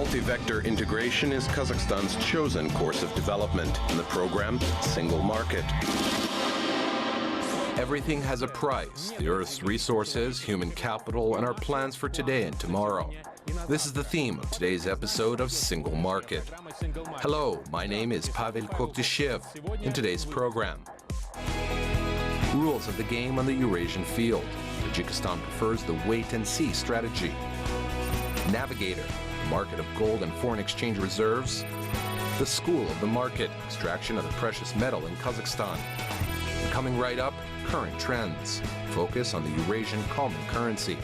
Multi-vector integration is Kazakhstan's chosen course of development, and the program, Single Market. Everything has a price: the Earth's resources, human capital, and our plans for today and tomorrow. This is the theme of today's episode of Single Market. Hello, my name is Pavel Kokdyshev. In today's program, rules of the game on the Eurasian field. Tajikistan prefers the wait-and-see strategy. Navigator, the market of gold and foreign exchange reserves. The school of the market, extraction of the precious metal in Kazakhstan. And coming right up, current trends. Focus on the Eurasian common currency.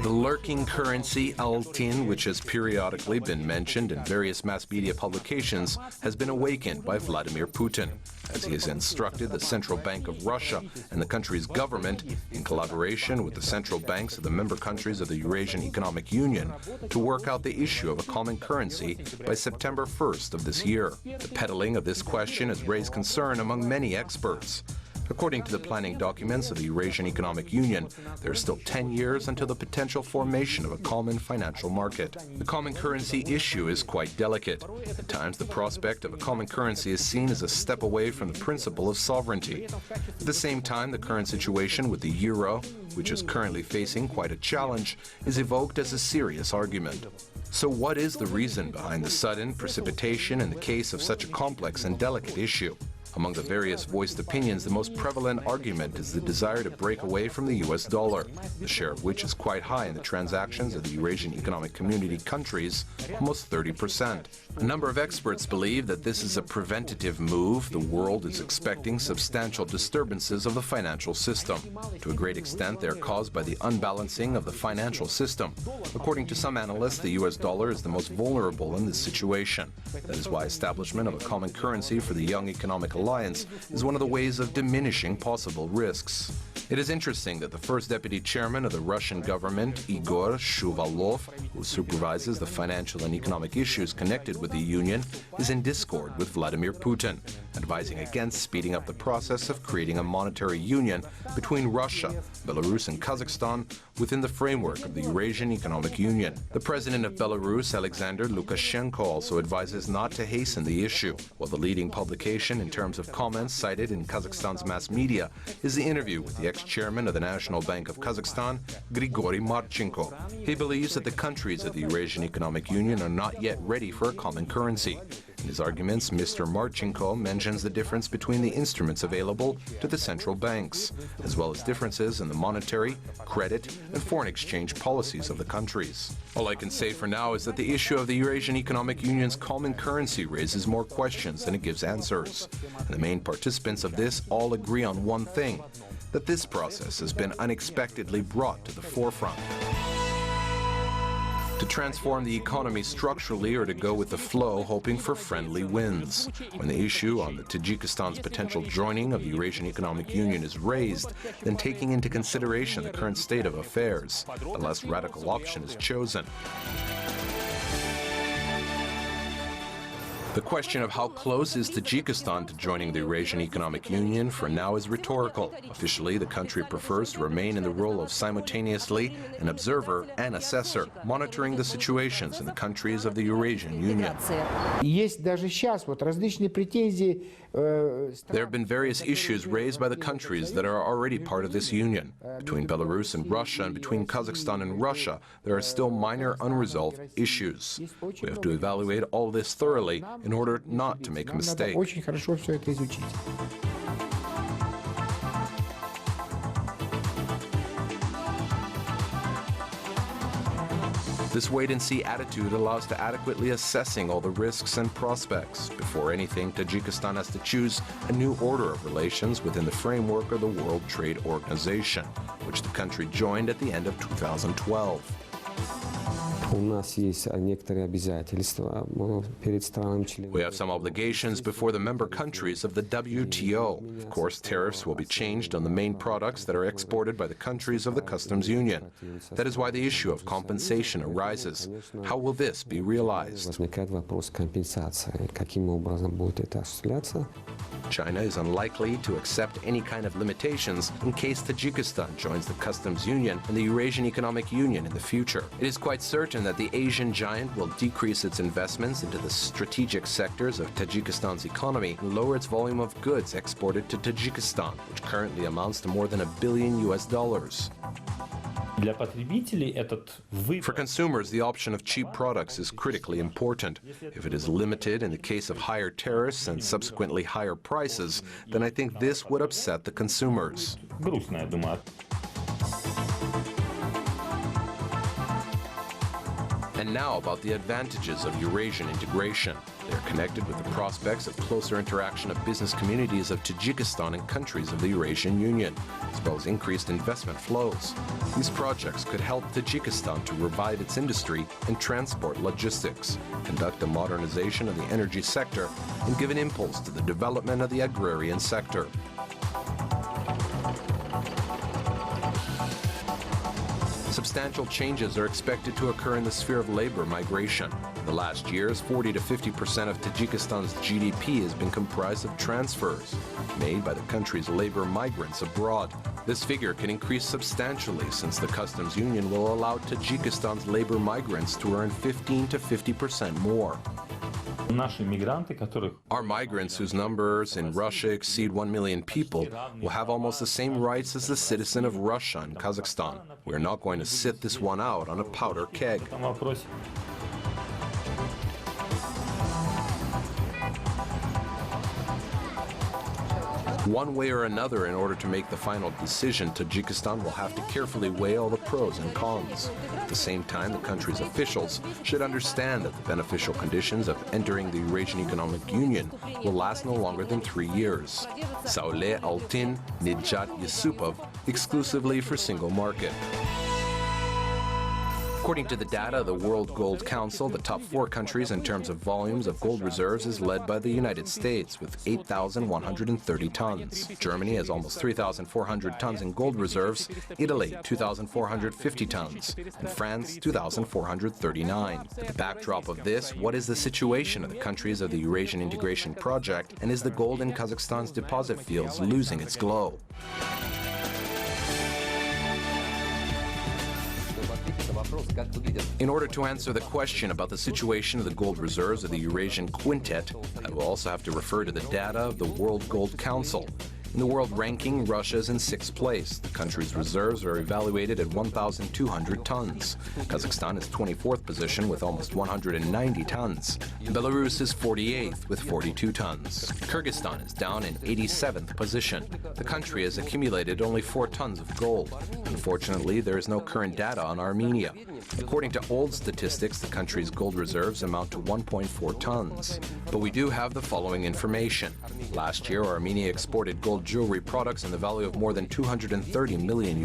The lurking currency, Altyn, which has periodically been mentioned in various mass media publications, has been awakened by Vladimir Putin, as he has instructed the Central Bank of Russia and the country's government, in collaboration with the central banks of the member countries of the Eurasian Economic Union, to work out the issue of a common currency by September 1st of this year. The peddling of this question has raised concern among many experts. According to the planning documents of the Eurasian Economic Union, there are still 10 years until the potential formation of a common financial market. The common currency issue is quite delicate. At times, the prospect of a common currency is seen as a step away from the principle of sovereignty. At the same time, the current situation with the euro, which is currently facing quite a challenge, is evoked as a serious argument. So what is the reason behind the sudden precipitation in the case of such a complex and delicate issue? Among the various voiced opinions, the most prevalent argument is the desire to break away from the US dollar, the share of which is quite high in the transactions of the Eurasian Economic Community countries, almost 30%. A number of experts believe that this is a preventative move. The world is expecting substantial disturbances of the financial system. To a great extent, they are caused by the unbalancing of the financial system. According to some analysts, the US dollar is the most vulnerable in this situation. That is why establishment of a common currency for the young economic alliance is one of the ways of diminishing possible risks. It is interesting that the first deputy chairman of the Russian government, Igor Shuvalov, who supervises the financial and economic issues connected with the union, is in discord with Vladimir Putin, advising against speeding up the process of creating a monetary union between Russia, Belarus and Kazakhstan within the framework of the Eurasian Economic Union. The president of Belarus, Alexander Lukashenko, also advises not to hasten the issue, while the leading publication in terms of comments cited in Kazakhstan's mass media is the interview with the ex-chairman of the National Bank of Kazakhstan, Grigory Marchenko. He believes that the countries of the Eurasian Economic Union are not yet ready for a common currency. In his arguments, Mr. Marchenko mentions the difference between the instruments available to the central banks, as well as differences in the monetary, credit, and foreign exchange policies of the countries. All I can say for now is that the issue of the Eurasian Economic Union's common currency raises more questions than it gives answers. And the main participants of this all agree on one thing: that this process has been unexpectedly brought to the forefront. To transform the economy structurally or to go with the flow, hoping for friendly winds. When the issue on the Tajikistan's potential joining of the Eurasian Economic Union is raised, then taking into consideration the current state of affairs, a less radical option is chosen. The question of how close is Tajikistan to joining the Eurasian Economic Union for now is rhetorical. Officially, the country prefers to remain in the role of simultaneously an observer and assessor, monitoring the situations in the countries of the Eurasian Union. There have been various issues raised by the countries that are already part of this union. Between Belarus and Russia and between Kazakhstan and Russia, there are still minor unresolved issues. We have to evaluate all this thoroughly in order not to make a mistake. This wait-and-see attitude allows to adequately assessing all the risks and prospects. Before anything, Tajikistan has to choose a new order of relations within the framework of the World Trade Organization, which the country joined at the end of 2012. We have some obligations before the member countries of the WTO. Of course, tariffs will be changed on the main products that are exported by the countries of the customs union. That is why the issue of compensation arises. How will this be realized? China is unlikely to accept any kind of limitations in case Tajikistan joins the customs union and the Eurasian Economic Union in the future. It is quite certain that the Asian giant will decrease its investments into the strategic sectors of Tajikistan's economy and lower its volume of goods exported to Tajikistan, which currently amounts to more than $1 billion. For consumers, the option of cheap products is critically important. If it is limited in the case of higher tariffs and subsequently higher prices, then I think this would upset the consumers. And now about the advantages of Eurasian integration. They are connected with the prospects of closer interaction of business communities of Tajikistan and countries of the Eurasian Union, as well as increased investment flows. These projects could help Tajikistan to revive its industry and transport logistics, conduct a modernization of the energy sector, and give an impulse to the development of the agrarian sector. Substantial changes are expected to occur in the sphere of labor migration. In the last years, 40 to 50% of Tajikistan's GDP has been comprised of transfers made by the country's labor migrants abroad. This figure can increase substantially since the customs union will allow Tajikistan's labor migrants to earn 15 to 50% more. Our migrants, whose numbers in Russia exceed 1 million people, will have almost the same rights as the citizen of Russia and Kazakhstan. We are not going to sit this one out on a powder keg. One way or another, in order to make the final decision, Tajikistan will have to carefully weigh all the pros and cons. At the same time, the country's officials should understand that the beneficial conditions of entering the Eurasian Economic Union will last no longer than 3 years. Saule Altin, Nijat Yusupov, exclusively for Single Market. According to the data of the World Gold Council, the top 4 countries in terms of volumes of gold reserves is led by the United States with 8,130 tons. Germany has almost 3,400 tons in gold reserves, Italy 2,450 tons, and France 2,439. At the backdrop of this, what is the situation of the countries of the Eurasian integration project, and is the gold in Kazakhstan's deposit fields losing its glow? In order to answer the question about the situation of the gold reserves of the Eurasian Quintet, I will also have to refer to the data of the World Gold Council. In the world ranking, Russia is in 6th place. The country's reserves are evaluated at 1,200 tons. Kazakhstan is 24th position with almost 190 tons. Belarus is 48th with 42 tons. Kyrgyzstan is down in 87th position. The country has accumulated only 4 tons of gold. Unfortunately, there is no current data on Armenia. According to old statistics, the country's gold reserves amount to 1.4 tons. But we do have the following information. Last year, Armenia exported gold jewelry products in the value of more than $230 million.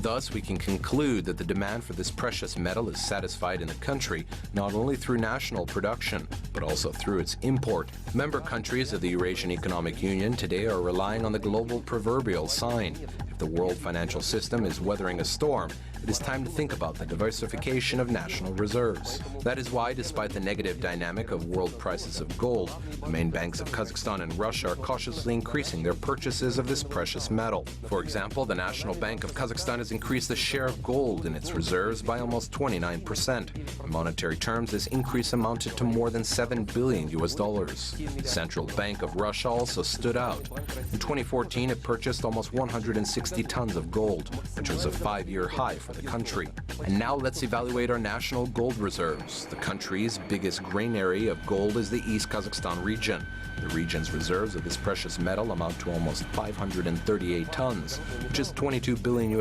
Thus, we can conclude that the demand for this precious metal is satisfied in the country not only through national production, but also through its import. Member countries of the Eurasian Economic Union today are relying on the global proverbial sign. If the world financial system is weathering a storm, it is time to think about the diversification of national reserves. That is why, despite the negative dynamic of world prices of gold, the main banks of Kazakhstan and Russia are cautiously increasing their purchases of this precious metal. For example, the National Bank of Kazakhstan has increased the share of gold in its reserves by almost 29%. In monetary terms, this increase amounted to more than $7 billion. The Central Bank of Russia also stood out. In 2014, it purchased almost 160 tons of gold, which was a 5-year high for the country. And now let's evaluate our national gold reserves. The country's biggest grain area of gold is the East Kazakhstan region. The The region's reserves of this precious metal amount to almost 538 tons, which is $22 billion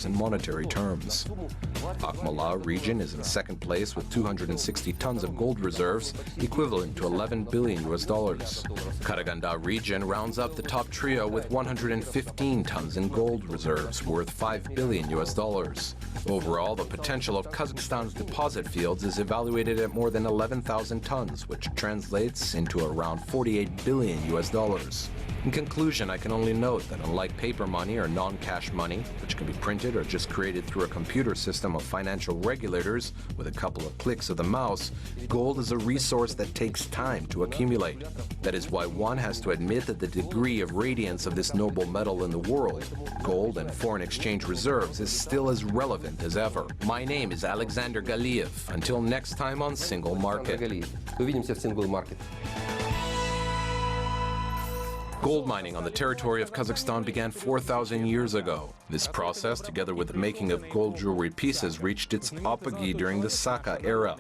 in monetary terms. Akmola region is in second place with 260 tons of gold reserves, equivalent to $11 billion. Karaganda region rounds up the top trio with 115 tons in gold reserves, worth $5 billion. Overall, the potential of Kazakhstan's deposit fields is evaluated at more than 11,000 tons, which translates into around $48 billion. In conclusion, I can only note that unlike paper money or non-cash money, which can be printed or just created through a computer system of financial regulators with a couple of clicks of the mouse, gold is a resource that takes time to accumulate. That is why one has to admit that the degree of radiance of this noble metal in the world, gold and foreign exchange reserves, is still as relevant as ever. My name is Alexander Galiev. Until next time on Single Market. Увидимся в Single Market. Gold mining on the territory of Kazakhstan began 4,000 years ago. This process, together with the making of gold jewelry pieces, reached its apogee during the Saka era.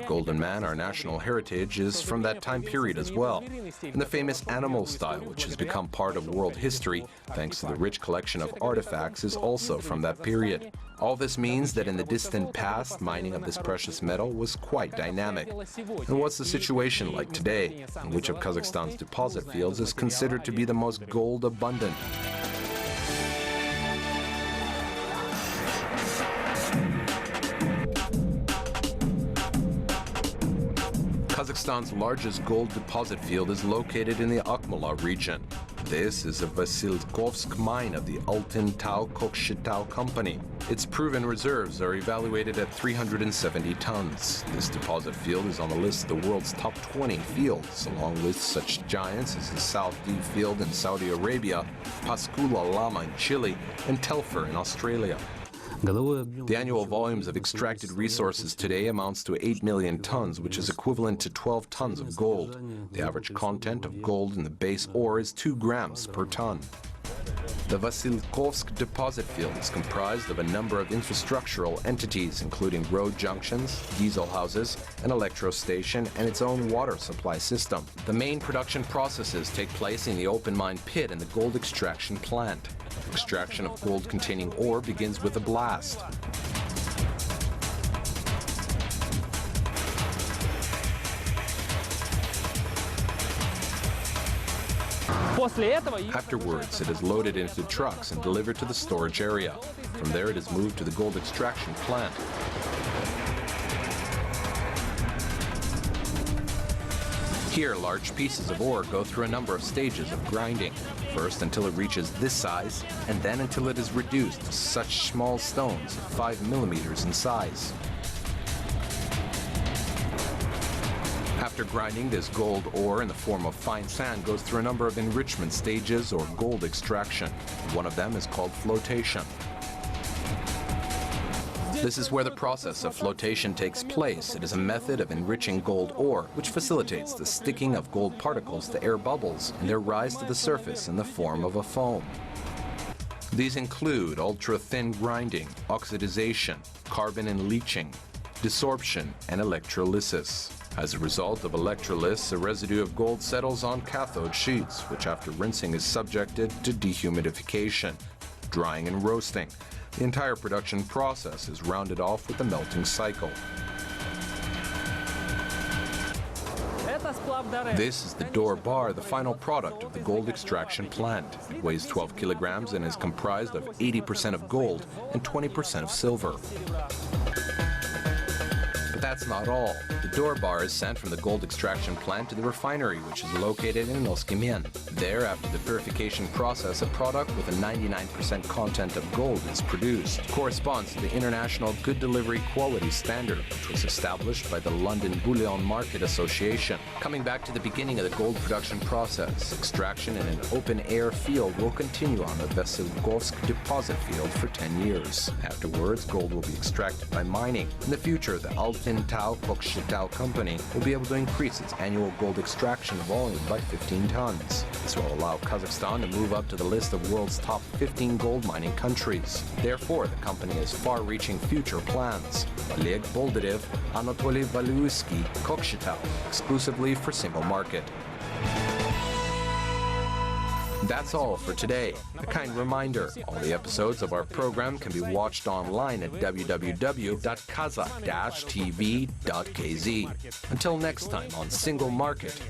Golden Man, our national heritage, is from that time period as well. And the famous animal style, which has become part of world history, thanks to the rich collection of artifacts, is also from that period. All this means that in the distant past, mining of this precious metal was quite dynamic. And what's the situation like today? And which of Kazakhstan's deposit fields is considered to be the most gold abundant? Kazakhstan's largest gold deposit field is located in the Akmola region. This is a Vasilkovsk mine of the Altyn-Tau Kokshetau company. Its proven reserves are evaluated at 370 tons. This deposit field is on the list of the world's top 20 fields, along with such giants as the South Deep Field in Saudi Arabia, Pascua Lama in Chile, and Telfer in Australia. The annual volumes of extracted resources today amounts to 8 million tons, which is equivalent to 12 tons of gold. The average content of gold in the base ore is 2 grams per ton. The Vasilkovsk deposit field is comprised of a number of infrastructural entities, including road junctions, diesel houses, an electro station, and its own water supply system. The main production processes take place in the open mine pit and the gold extraction plant. Extraction of gold-containing ore begins with a blast. Afterwards, it is loaded into trucks and delivered to the storage area. From there, it is moved to the gold extraction plant. Here, large pieces of ore go through a number of stages of grinding. First until it reaches this size, and then until it is reduced to such small stones of 5 millimeters in size. After grinding, this gold ore in the form of fine sand goes through a number of enrichment stages or gold extraction. One of them is called flotation. This is where the process of flotation takes place. It is a method of enriching gold ore, which facilitates the sticking of gold particles to air bubbles and their rise to the surface in the form of a foam. These include ultra-thin grinding, oxidization, carbon and leaching, desorption, and electrolysis. As a result of electrolysis, a residue of gold settles on cathode sheets, which after rinsing is subjected to dehumidification, drying and roasting. The entire production process is rounded off with the melting cycle. This is the door bar, the final product of the gold extraction plant. It weighs 12 kilograms and is comprised of 80% of gold and 20% of silver. But that's not all. The door bar is sent from the gold extraction plant to the refinery, which is located in Oskimien. There, after the purification process, a product with a 99% content of gold is produced. It corresponds to the International Good Delivery Quality Standard, which was established by the London Bullion Market Association. Coming back to the beginning of the gold production process, extraction in an open-air field will continue on the Vasilkovsk deposit field for 10 years. Afterwards, gold will be extracted by mining. In the future, the Altyn-Tau Kokshetau company will be able to increase its annual gold extraction volume by 15 tons. This will allow Kazakhstan to move up to the list of world's top 15 gold mining countries. Therefore, the company has far-reaching future plans. Oleg Boldarev, Anatoly Valuisky, Kokshetau, exclusively for Single Market. that's all for today. A kind reminder, all the episodes of our program can be watched online at www.kazakh-tv.kz. Until next time on Single Market,